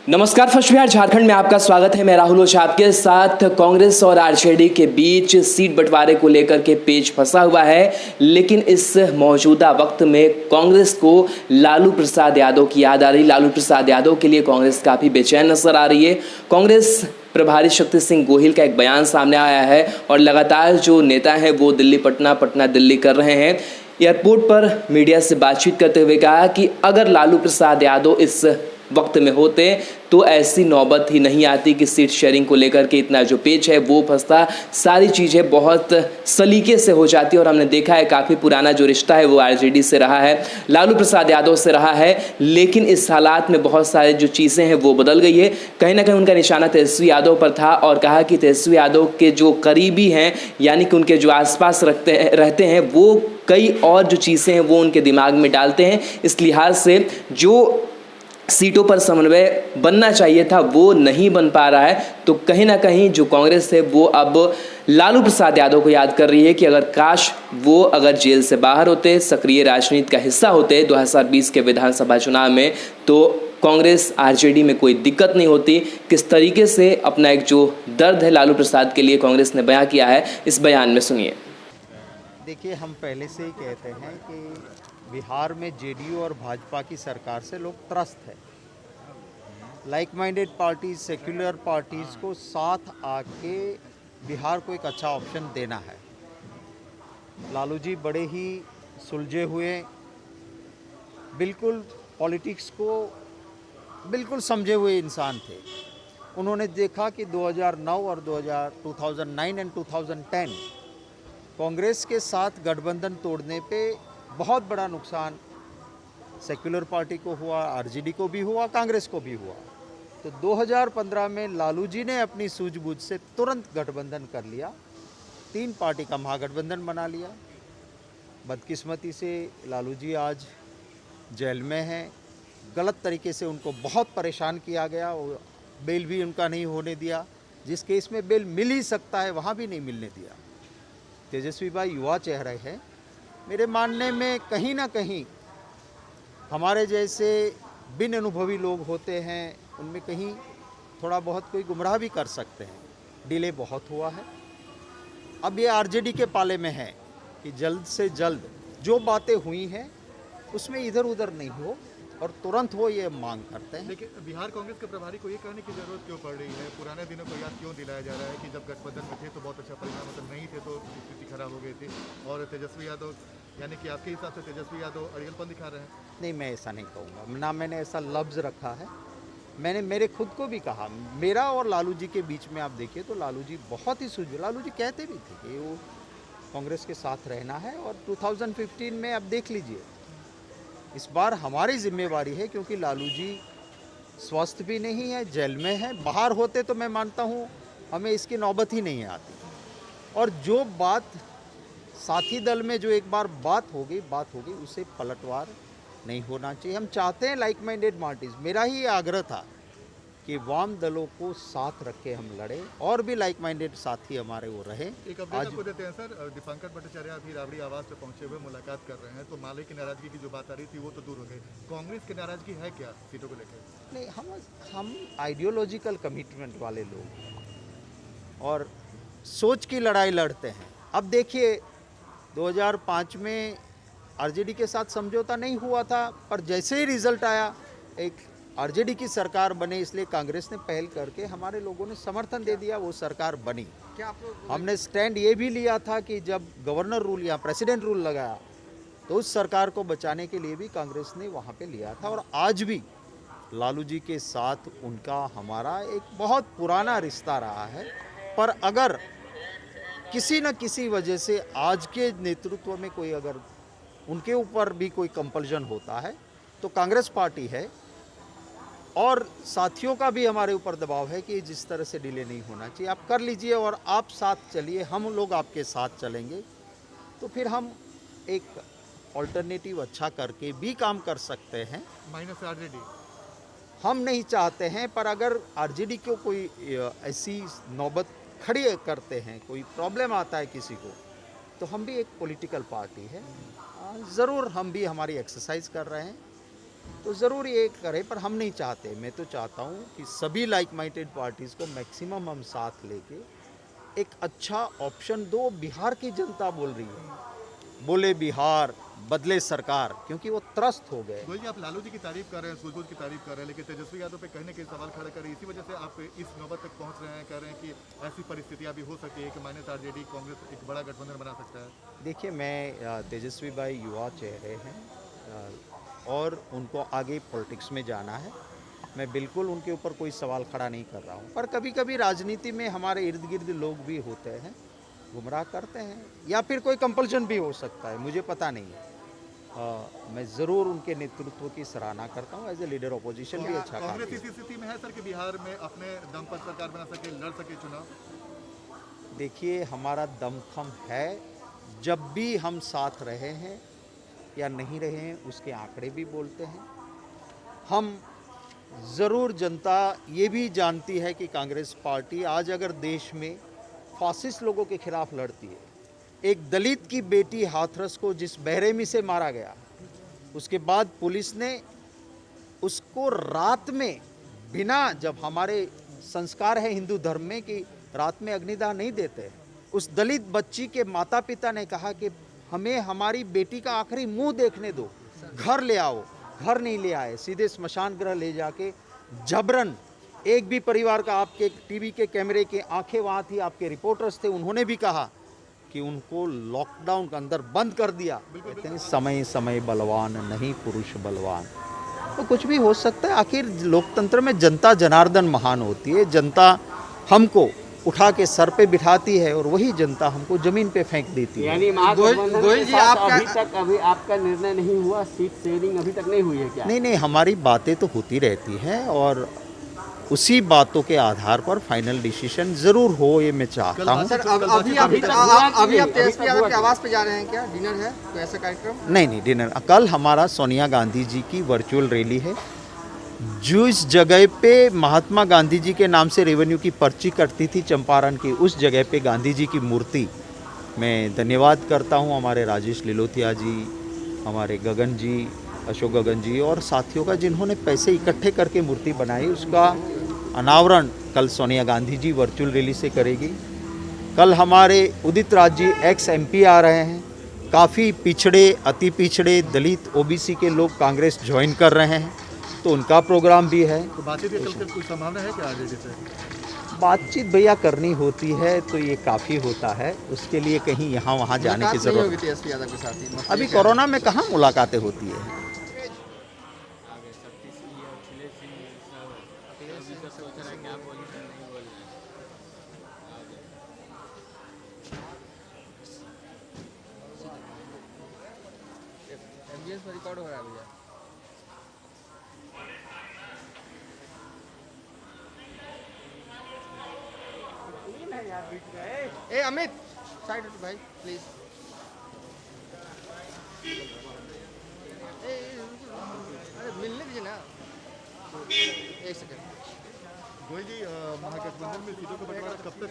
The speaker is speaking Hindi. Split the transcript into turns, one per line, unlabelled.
नमस्कार। फर्स्ट बिहार झारखंड में आपका स्वागत है। मैं राहुल ओझा आपके साथ। कांग्रेस और आरजेडी के बीच सीट बंटवारे को लेकर के पेच फंसा हुआ है, लेकिन इस मौजूदा वक्त में कांग्रेस को लालू प्रसाद यादव की याद आ रही। लालू प्रसाद यादव के लिए कांग्रेस काफ़ी बेचैन नजर आ रही है। कांग्रेस प्रभारी शक्ति सिंह गोहिल का एक बयान सामने आया है और लगातार जो नेता हैं वो दिल्ली पटना पटना दिल्ली कर रहे हैं। एयरपोर्ट पर मीडिया से बातचीत करते हुए कहा कि अगर लालू प्रसाद यादव इस वक्त में होते तो ऐसी नौबत ही नहीं आती कि सीट शेयरिंग को लेकर के इतना जो पेच है वो फंसता। सारी चीज़ें बहुत सलीके से हो जाती है और हमने देखा है काफ़ी पुराना जो रिश्ता है वो आरजेडी से रहा है, लालू प्रसाद यादव से रहा है, लेकिन इस हालात में बहुत सारी जो चीज़ें हैं वो बदल गई है। कहीं ना कहीं उनका निशाना तेजस्वी यादव पर था और कहा कि तेजस्वी यादव के जो करीबी हैं यानी कि उनके जो आसपास रहते हैं वो कई और जो चीज़ें हैं वो उनके दिमाग में डालते हैं। इस लिहाज से जो सीटों पर समन्वय बनना चाहिए था वो नहीं बन पा रहा है। तो कहीं ना कहीं जो कांग्रेस है वो अब लालू प्रसाद यादव को याद कर रही है कि अगर काश वो अगर जेल से बाहर होते, सक्रिय राजनीति का हिस्सा होते 2020 के विधानसभा चुनाव में, तो कांग्रेस आरजेडी में कोई दिक्कत नहीं होती। किस तरीके से अपना एक जो दर्द है लालू प्रसाद के लिए कांग्रेस ने बयां किया है, इस बयान में सुनिए।
देखिए, हम पहले से ही कहते हैं कि बिहार में जेडीयू और भाजपा की सरकार से लोग त्रस्त है। Like minded parties, secular parties को साथ आके बिहार को एक अच्छा ऑप्शन देना है। लालू जी बड़े ही सुलझे हुए, बिल्कुल पॉलिटिक्स को बिल्कुल समझे हुए इंसान थे। उन्होंने देखा कि 2009 और 2009 एंड 2010 कांग्रेस के साथ गठबंधन तोड़ने पे बहुत बड़ा नुकसान सेक्युलर पार्टी को हुआ, आरजेडी को भी हुआ, कांग्रेस को भी हुआ। तो 2015 में लालू जी ने अपनी सूझबूझ से तुरंत गठबंधन कर लिया, 3 पार्टी का महागठबंधन बना लिया। बदकिस्मती से लालू जी आज जेल में हैं। गलत तरीके से उनको बहुत परेशान किया गया, बेल भी उनका नहीं होने दिया। जिस केस में बेल मिल ही सकता है वहाँ भी नहीं मिलने दिया। तेजस्वी भाई युवा चेहरे हैं। मेरे मानने में कहीं ना कहीं हमारे जैसे बिन अनुभवी लोग होते हैं, उनमें कहीं थोड़ा बहुत कोई गुमराह भी कर सकते हैं। डिले बहुत हुआ है। अब ये आरजेडी के पाले में है कि जल्द से जल्द जो बातें हुई हैं उसमें इधर उधर नहीं हो और तुरंत वो ये मांग करते हैं।
लेकिन बिहार कांग्रेस के प्रभारी को ये कहने की जरूरत क्यों पड़ रही है? पुराने दिनों को याद क्यों दिलाया जा रहा है कि जब गठबंधन में थे तो बहुत अच्छा परिणाम, मतलब नहीं थे तो स्थिति खराब हो गई थी, और तेजस्वी यादव यानी कि आपके हिसाब से तेजस्वी यादव अड़ियलपन दिखा रहे हैं?
नहीं, मैं ऐसा नहीं कहूँगा, ना मैंने ऐसा लफ्ज़ रखा है। मैंने मेरे खुद को भी कहा, मेरा और लालू जी के बीच में आप देखिए तो लालू जी बहुत ही सूझे। लालू जी कहते भी थे कि वो कांग्रेस के साथ रहना है। और 2015 में आप देख लीजिए, इस बार हमारी जिम्मेवारी है क्योंकि लालू जी स्वस्थ भी नहीं है, जेल में है। बाहर होते तो मैं मानता हूँ हमें इसकी नौबत ही नहीं आती। और जो बात साथी दल में जो एक बार बात हो गई उसे पलटवार नहीं होना चाहिए। हम चाहते हैं लाइक माइंडेड पार्टीज, मेरा ही आग्रह था कि वाम दलों को साथ रख के हम लड़े और भी लाइक माइंडेड साथी हमारे वो रहे।
एक अपडेट आपको देते हैं सर। दीपांकर भट्टाचार्य अभी राबड़ी आवास पे पहुंचे हुए मुलाकात कर रहे हैं, तो माले की नाराजगी की जो बात आ रही थी वो तो दूर हो गई। कांग्रेस की नाराजगी है क्या सीटों को लेकर?
नहीं, हम आइडियोलॉजिकल कमिटमेंट वाले लोग और सोच की लड़ाई लड़ते हैं। अब देखिए, 2005 में आरजेडी के साथ समझौता नहीं हुआ था, पर जैसे ही रिजल्ट आया एक आरजेडी की सरकार बने, इसलिए कांग्रेस ने पहल करके हमारे लोगों ने समर्थन दे दिया, वो सरकार बनी। हमने स्टैंड ये भी लिया था कि जब गवर्नर रूल या प्रेसिडेंट रूल लगाया तो उस सरकार को बचाने के लिए भी कांग्रेस ने वहाँ पे लिया था। और आज भी लालू जी के साथ उनका हमारा एक बहुत पुराना रिश्ता रहा है। पर अगर किसी न किसी वजह से आज के नेतृत्व में कोई अगर उनके ऊपर भी कोई कंपल्शन होता है तो कांग्रेस पार्टी है और साथियों का भी हमारे ऊपर दबाव है कि जिस तरह से डिले नहीं होना चाहिए, आप कर लीजिए और आप साथ चलिए, हम लोग आपके साथ चलेंगे। तो फिर हम एक ऑल्टरनेटिव अच्छा करके भी काम कर सकते हैं।
माइनस आरजेडी
हम नहीं चाहते हैं, पर अगर आरजेडी को कोई ऐसी नौबत खड़ी करते हैं, कोई प्रॉब्लम आता है किसी को, तो हम भी एक पॉलिटिकल पार्टी है, ज़रूर हम भी हमारी एक्सरसाइज कर रहे हैं। तो ज़रूर ये करें, पर हम नहीं चाहते। मैं तो चाहता हूँ कि सभी लाइक माइंडेड पार्टीज़ को मैक्सिमम हम साथ लेके एक अच्छा ऑप्शन दो। बिहार की जनता बोल रही है, बोले बिहार बदले सरकार, क्योंकि वो त्रस्त हो गए।
गोयल जी, आप लालू जी की तारीफ कर रहे हैं, सूझबूझ की तारीफ कर रहे हैं, लेकिन तेजस्वी यादव पे कहने के सवाल खड़ा कर रहे हैं। इसी वजह से आप इस नौबत तक पहुंच रहे हैं, कह रहे हैं कि ऐसी परिस्थितियां भी हो सकती है कि माइनस आरजेडी कांग्रेस एक बड़ा गठबंधन बना सकता है।
देखिए, मैं तेजस्वी भाई युवा चेहरे हैं और उनको आगे पॉलिटिक्स में जाना है। मैं बिल्कुल उनके ऊपर कोई सवाल खड़ा नहीं कर रहा हूँ, पर कभी कभी राजनीति में हमारे इर्द गिर्द लोग भी होते हैं, गुमराह करते हैं, या फिर कोई कंपल्शन भी हो सकता है, मुझे पता नहीं है। मैं ज़रूर उनके नेतृत्व की सराहना करता हूँ। एज ए लीडर ऑपोजिशन भी अच्छा काम
कांग्रेस
किया।
इसी स्थिति में है सर कि बिहार में अपने दम पर सरकार बना सके, लड़ सके चुनाव।
देखिए, हमारा दमखम है। जब भी हम साथ रहे हैं या नहीं रहे हैं, उसके आंकड़े भी बोलते हैं। हम ज़रूर, जनता ये भी जानती है कि कांग्रेस पार्टी आज अगर देश में फासिस्ट लोगों के खिलाफ लड़ती है, एक दलित की बेटी हाथरस को जिस बेरहमी से मारा गया, उसके बाद पुलिस ने उसको रात में बिना, जब हमारे संस्कार है हिंदू धर्म में कि रात में अग्निदाह नहीं देते, उस दलित बच्ची के माता पिता ने कहा कि हमें हमारी बेटी का आखिरी मुंह देखने दो, घर ले आओ। घर नहीं ले आए, सीधे स्मशान गृह ले जाके जबरन। एक भी परिवार का, आपके टीवी के कैमरे के आंखें वहाँ थी, आपके रिपोर्टर्स थे, उन्होंने भी कहा कि उनको लॉकडाउन के अंदर बंद कर दिया। कहते हैं समय समय बलवान नहीं पुरुष बलवान। तो कुछ भी हो सकता है। आखिर लोकतंत्र में जनता जनार्दन महान होती है। जनता हमको उठा के सर पे बिठाती है और वही जनता हमको जमीन पे फेंक देती है।
यानी गोयल जी, अभी आपका निर्णय नहीं हुआ, सीट शेयरिंग अभी तक नहीं हुई है क्या?
नहीं, हमारी बातें तो होती रहती हैं और उसी बातों के आधार पर फाइनल डिसीजन ज़रूर हो, ये मैं चाहता हूँ।
सर, अभी आप तेजस्वी यादव के आवास पे जा रहे हैं क्या? डिनर है कोई ऐसा कार्यक्रम?
नहीं, डिनर कल हमारा सोनिया गांधी जी की वर्चुअल रैली है। जिस जगह पे महात्मा गांधी जी के नाम से रेवेन्यू की पर्ची कटती थी चंपारण की, उस जगह पे गांधी जी की मूर्ति, मैं धन्यवाद करता हूँ हमारे राजेश लिलोथिया जी, हमारे गगन जी, अशोक गगन जी और साथियों का, जिन्होंने पैसे इकट्ठे करके मूर्ति बनाई। उसका अनावरण कल सोनिया गांधी जी वर्चुअल रैली से करेगी। कल हमारे उदित राज जी एक्स MP आ रहे हैं। काफ़ी पिछड़े, अति पिछड़े, दलित, OBC के लोग कांग्रेस ज्वाइन कर रहे हैं, तो उनका प्रोग्राम भी है।
तो बातचीत के चलते कोई संभावना है क्या आरजेडी से?
बातचीत भैया करनी होती है तो ये काफ़ी होता है, उसके लिए कहीं यहाँ वहाँ जाने की ज़रूरत नहीं।
तेजस्वी यादव के साथ ही
अभी कोरोना में कहाँ मुलाकातें होती है।
रिकॉर्ड हो रहा है भैया। ए अमित, साइड हट भाई प्लीज। अरे मिलने दीजिए ना, एक सेकंड।
गोयल जी, महागठबंधन में सीटों का बंटवारा कब तक